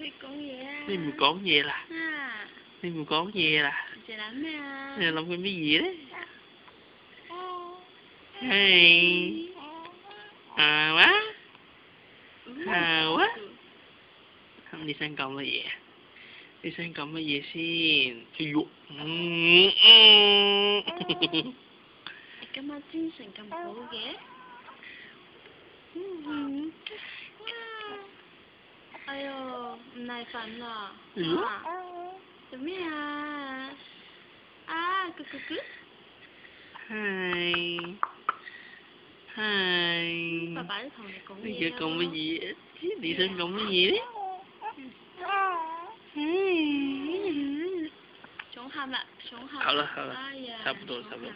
Chị講嘢à? 你唔講嘢啦？ À, 你唔講嘢啦？ chị làm咩à? 你諗緊乜嘢咧？係啊哇啊哇，咁你想講乜嘢？你想講乜嘢先？哎呦，你今日精神咁好嘅？哎呦，唔耐煩啦。啊，做咩啊？啊，咕咕咕。係係。爸爸都同你講你嘢而家講乜嘢？你想講乜嘢咧？想喊啦，想喊。好了好了，哎呀，差不多差不多。